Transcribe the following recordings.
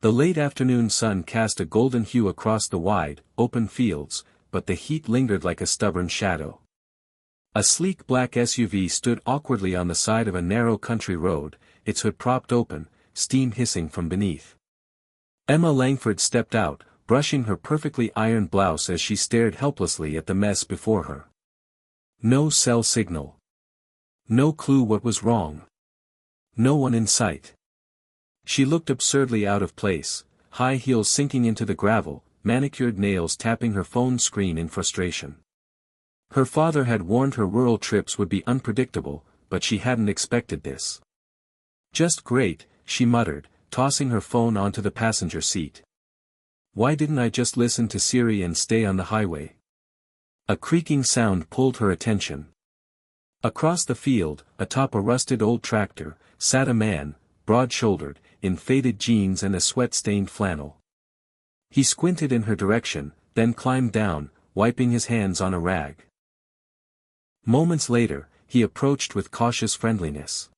The late afternoon sun cast a golden hue across the wide, open fields, but the heat lingered like a stubborn shadow. A sleek black SUV stood awkwardly on the side of a narrow country road, its hood propped open, steam hissing from beneath. Emma Langford stepped out, brushing her perfectly ironed blouse as she stared helplessly at the mess before her. No cell signal. No clue what was wrong. No one in sight. She looked absurdly out of place, high heels sinking into the gravel, manicured nails tapping her phone screen in frustration. Her father had warned her rural trips would be unpredictable, but she hadn't expected this. Just great, she muttered, tossing her phone onto the passenger seat. Why didn't I just listen to Siri and stay on the highway? A creaking sound pulled her attention. Across the field, atop a rusted old tractor, sat a man, broad-shouldered, in faded jeans and a sweat-stained flannel. He squinted in her direction, then climbed down, wiping his hands on a rag. Moments later, he approached with cautious friendliness.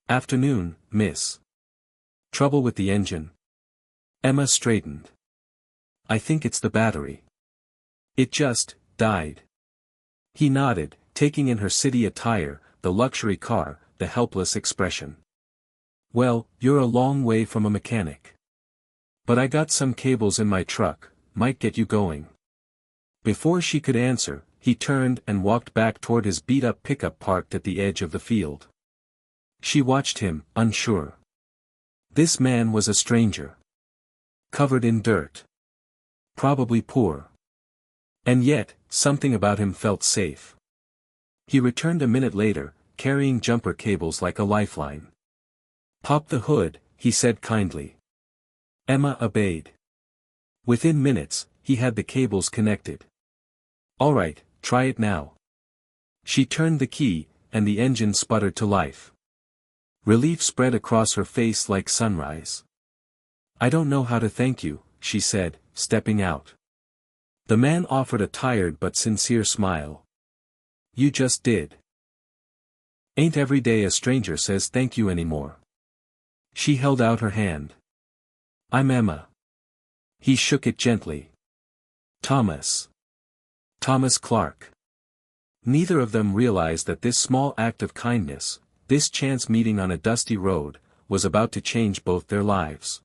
"Afternoon, miss. Trouble with the engine?" Emma straightened. "I think it's the battery. It just died." He nodded, taking in her city attire, the luxury car, the helpless expression. "Well, you're a long way from a mechanic. But I got some cables in my truck, might get you going." Before she could answer, he turned and walked back toward his beat-up pickup parked at the edge of the field. She watched him, unsure. This man was a stranger. Covered in dirt. Probably poor. And yet, something about him felt safe. He returned a minute later, carrying jumper cables like a lifeline. "Pop the hood," he said kindly. Emma obeyed. Within minutes, he had the cables connected. "All right, try it now." She turned the key, and the engine sputtered to life. Relief spread across her face like sunrise. "I don't know how to thank you," she said, stepping out. The man offered a tired but sincere smile. "You just did. Ain't every day a stranger says thank you anymore." She held out her hand. "I'm Emma." He shook it gently. "Thomas. Thomas Clark." Neither of them realized that this small act of kindness, this chance meeting on a dusty road, was about to change both their lives.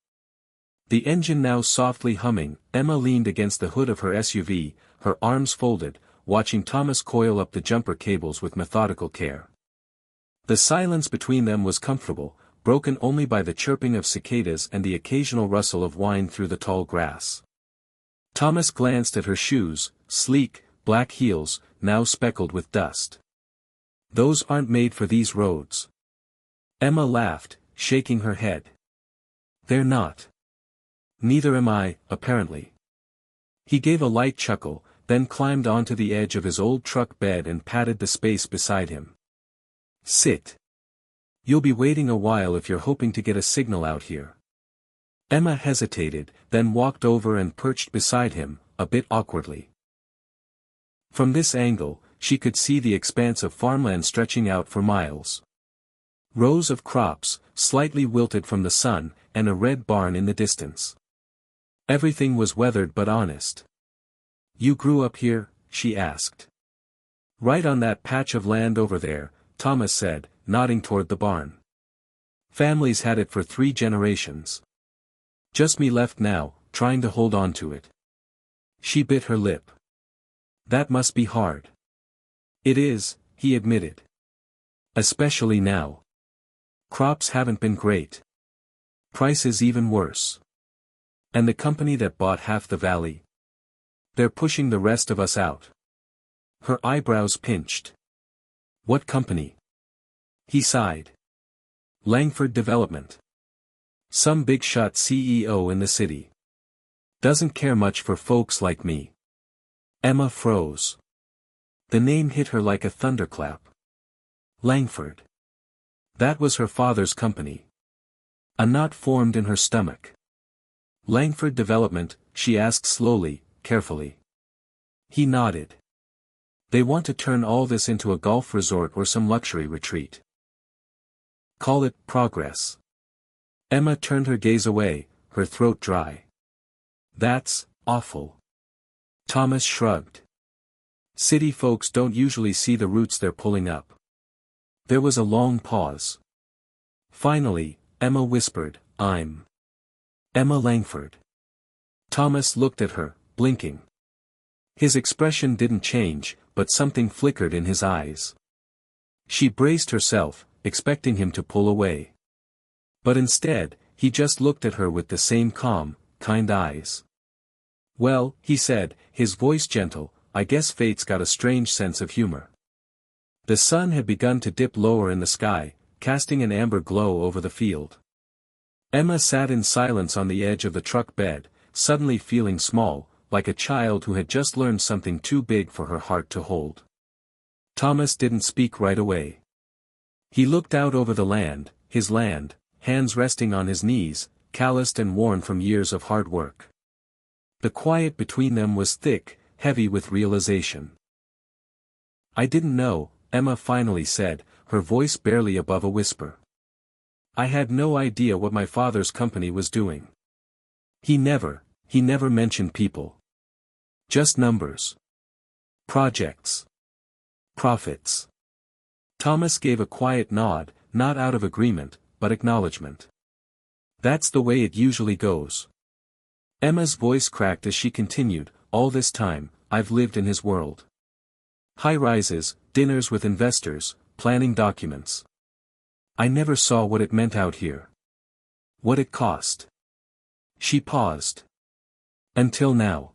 The engine now softly humming, Emma leaned against the hood of her SUV, her arms folded, watching Thomas coil up the jumper cables with methodical care. The silence between them was comfortable, broken only by the chirping of cicadas and the occasional rustle of wine through the tall grass. Thomas glanced at her shoes, sleek, black heels, now speckled with dust. "Those aren't made for these roads." Emma laughed, shaking her head. "They're not. Neither am I, apparently." He gave a light chuckle, then climbed onto the edge of his old truck bed and patted the space beside him. "Sit. You'll be waiting a while if you're hoping to get a signal out here." Emma hesitated, then walked over and perched beside him, a bit awkwardly. From this angle, she could see the expanse of farmland stretching out for miles. Rows of crops, slightly wilted from the sun, and a red barn in the distance. Everything was weathered but honest. "You grew up here?" she asked. "Right on that patch of land over there," Thomas said, nodding toward the barn. "Families had it for 3 generations. Just me left now, trying to hold on to it." She bit her lip. "That must be hard." "It is," he admitted. "Especially now. Crops haven't been great. Prices even worse. And the company that bought half the valley? They're pushing the rest of us out." Her eyebrows pinched. "What company?" He sighed. "Langford Development. Some big-shot CEO in the city. Doesn't care much for folks like me." Emma froze. The name hit her like a thunderclap. Langford. That was her father's company. A knot formed in her stomach. "Langford Development?" she asked slowly, carefully. He nodded. "They want to turn all this into a golf resort or some luxury retreat. Call it progress." Emma turned her gaze away, her throat dry. That's awful. Thomas shrugged. City folks don't usually see the roots they're pulling up. There was a long pause. Finally, Emma whispered, I'm Emma Langford. Thomas looked at her, blinking. His expression didn't change, but something flickered in his eyes. She braced herself, expecting him to pull away. But instead, he just looked at her with the same calm, kind eyes. Well, he said, his voice gentle, I guess fate's got a strange sense of humor. The sun had begun to dip lower in the sky, casting an amber glow over the field. Emma sat in silence on the edge of the truck bed, suddenly feeling small, like a child who had just learned something too big for her heart to hold. Thomas didn't speak right away. He looked out over the land, his land, hands resting on his knees, calloused and worn from years of hard work. The quiet between them was thick, heavy with realization. I didn't know, Emma finally said, her voice barely above a whisper. I had no idea what my father's company was doing. He never mentioned people. Just numbers. Projects. Profits. Thomas gave a quiet nod, not out of agreement, but acknowledgement. That's the way it usually goes. Emma's voice cracked as she continued, all this time, I've lived in his world. High-rises, dinners with investors, planning documents. I never saw what it meant out here. What it cost. She paused. Until now.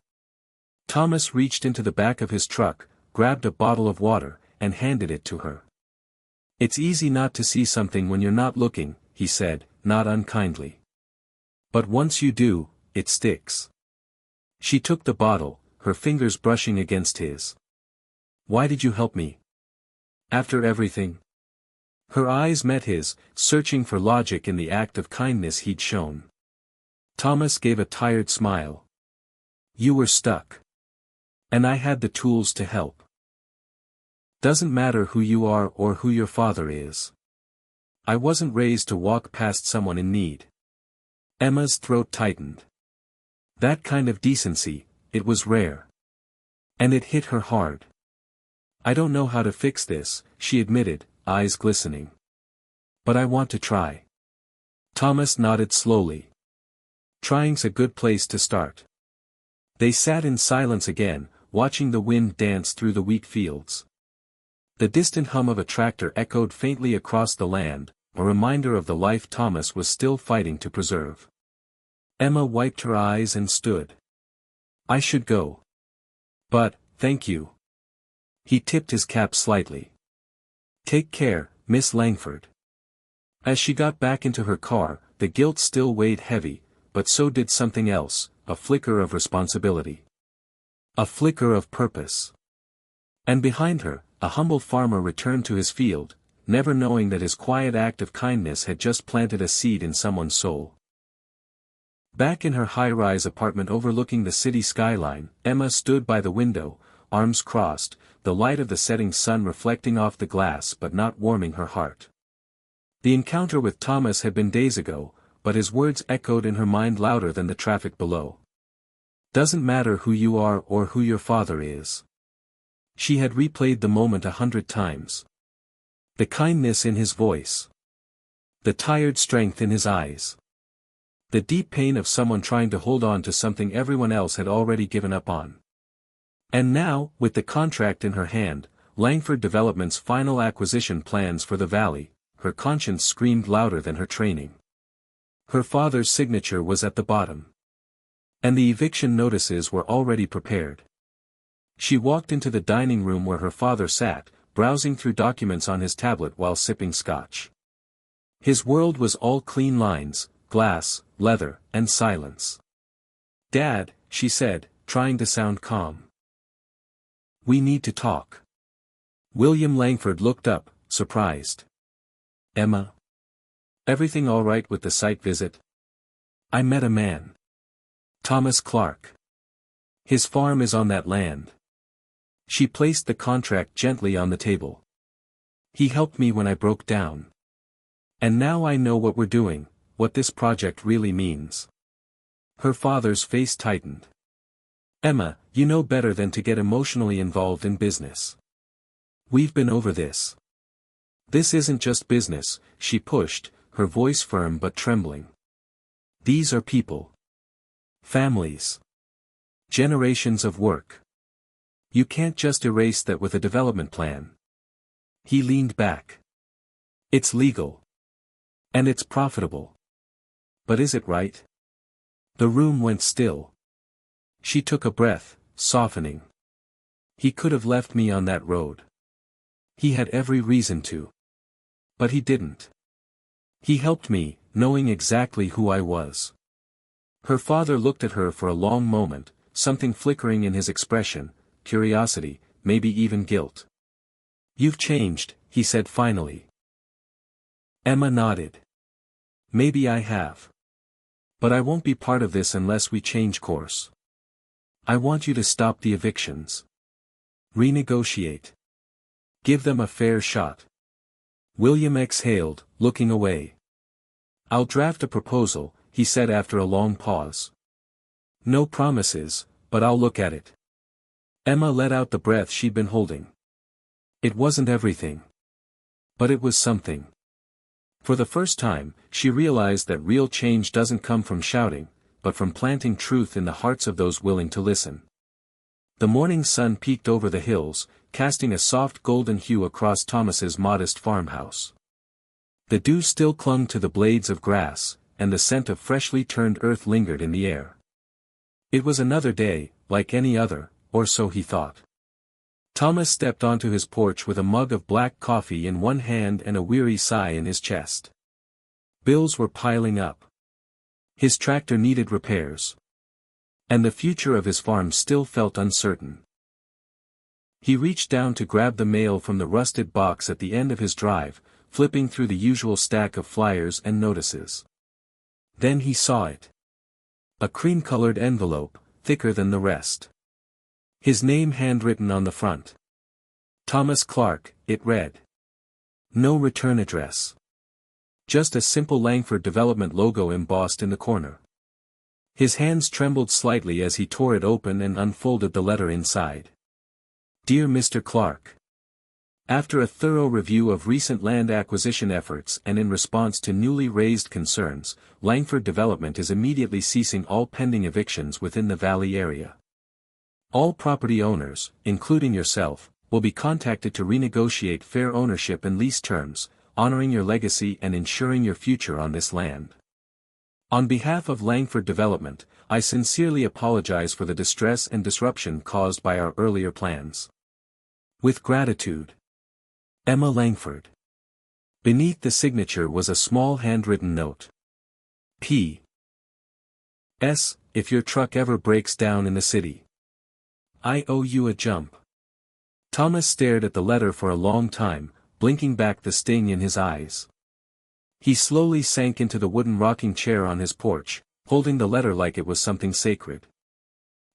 Thomas reached into the back of his truck, grabbed a bottle of water, and handed it to her. It's easy not to see something when you're not looking, he said, not unkindly. But once you do, it sticks. She took the bottle, her fingers brushing against his. Why did you help me? After everything? Her eyes met his, searching for logic in the act of kindness he'd shown. Thomas gave a tired smile. You were stuck. And I had the tools to help. Doesn't matter who you are or who your father is. I wasn't raised to walk past someone in need. Emma's throat tightened. That kind of decency, it was rare. And it hit her hard. I don't know how to fix this, she admitted, eyes glistening. But I want to try. Thomas nodded slowly. Trying's a good place to start. They sat in silence again, watching the wind dance through the wheat fields. The distant hum of a tractor echoed faintly across the land, a reminder of the life Thomas was still fighting to preserve. Emma wiped her eyes and stood. I should go. But, thank you. He tipped his cap slightly. Take care, Miss Langford. As she got back into her car, the guilt still weighed heavy, but so did something else, a flicker of responsibility. A flicker of purpose. And behind her, a humble farmer returned to his field, never knowing that his quiet act of kindness had just planted a seed in someone's soul. Back in her high-rise apartment overlooking the city skyline, Emma stood by the window, arms crossed, the light of the setting sun reflecting off the glass but not warming her heart. The encounter with Thomas had been days ago, but his words echoed in her mind louder than the traffic below. Doesn't matter who you are or who your father is. She had replayed the moment 100 times. The kindness in his voice. The tired strength in his eyes. The deep pain of someone trying to hold on to something everyone else had already given up on. And now, with the contract in her hand, Langford Development's final acquisition plans for the valley, her conscience screamed louder than her training. Her father's signature was at the bottom. And the eviction notices were already prepared. She walked into the dining room where her father sat, browsing through documents on his tablet while sipping scotch. His world was all clean lines, glass, leather, and silence. Dad, she said, trying to sound calm. We need to talk. William Langford looked up, surprised. Emma? Everything all right with the site visit? I met a man. Thomas Clark. His farm is on that land. She placed the contract gently on the table. He helped me when I broke down. And now I know what we're doing, what this project really means. Her father's face tightened. Emma, you know better than to get emotionally involved in business. We've been over this. This isn't just business, she pushed, her voice firm but trembling. These are people. Families. Generations of work. You can't just erase that with a development plan. He leaned back. It's legal. And it's profitable. But is it right? The room went still. She took a breath, softening. He could have left me on that road. He had every reason to. But he didn't. He helped me, knowing exactly who I was. Her father looked at her for a long moment, something flickering in his expression, curiosity, maybe even guilt. You've changed, he said finally. Emma nodded. Maybe I have. But I won't be part of this unless we change course. I want you to stop the evictions. Renegotiate. Give them a fair shot. William exhaled, looking away. I'll draft a proposal, he said after a long pause. No promises, but I'll look at it. Emma let out the breath she'd been holding. It wasn't everything. But it was something. For the first time, she realized that real change doesn't come from shouting, but from planting truth in the hearts of those willing to listen. The morning sun peeked over the hills, casting a soft golden hue across Thomas's modest farmhouse. The dew still clung to the blades of grass, and the scent of freshly turned earth lingered in the air. It was another day, like any other, or so he thought. Thomas stepped onto his porch with a mug of black coffee in one hand and a weary sigh in his chest. Bills were piling up. His tractor needed repairs. And the future of his farm still felt uncertain. He reached down to grab the mail from the rusted box at the end of his drive, flipping through the usual stack of flyers and notices. Then he saw it. A cream-colored envelope, thicker than the rest. His name handwritten on the front. Thomas Clark, it read. No return address. Just a simple Langford Development logo embossed in the corner. His hands trembled slightly as he tore it open and unfolded the letter inside. Dear Mr. Clark. After a thorough review of recent land acquisition efforts and in response to newly raised concerns, Langford Development is immediately ceasing all pending evictions within the Valley area. All property owners, including yourself, will be contacted to renegotiate fair ownership and lease terms, honoring your legacy and ensuring your future on this land. On behalf of Langford Development, I sincerely apologize for the distress and disruption caused by our earlier plans. With gratitude. Emma Langford. Beneath the signature was a small handwritten note. P. S. If your truck ever breaks down in the city, I owe you a jump. Thomas stared at the letter for a long time, blinking back the sting in his eyes. He slowly sank into the wooden rocking chair on his porch, holding the letter like it was something sacred.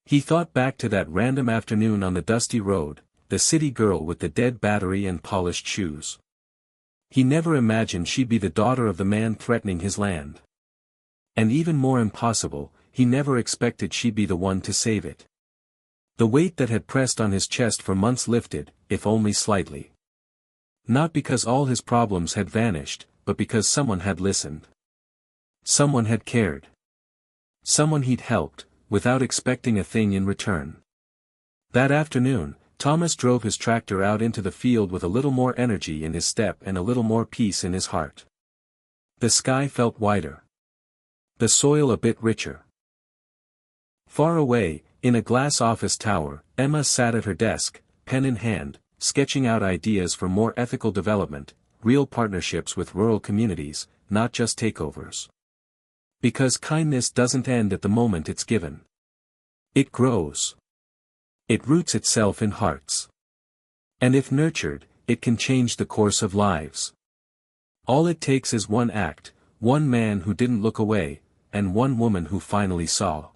He thought back to that random afternoon on the dusty road, the city girl with the dead battery and polished shoes. He never imagined she'd be the daughter of the man threatening his land. And even more impossible, he never expected she'd be the one to save it. The weight that had pressed on his chest for months lifted, if only slightly. Not because all his problems had vanished, but because someone had listened. Someone had cared. Someone he'd helped, without expecting a thing in return. That afternoon, Thomas drove his tractor out into the field with a little more energy in his step and a little more peace in his heart. The sky felt wider. The soil a bit richer. Far away, in a glass office tower, Emma sat at her desk, pen in hand, sketching out ideas for more ethical development, real partnerships with rural communities, not just takeovers. Because kindness doesn't end at the moment it's given. It grows. It roots itself in hearts. And if nurtured, it can change the course of lives. All it takes is one act, one man who didn't look away, and one woman who finally saw.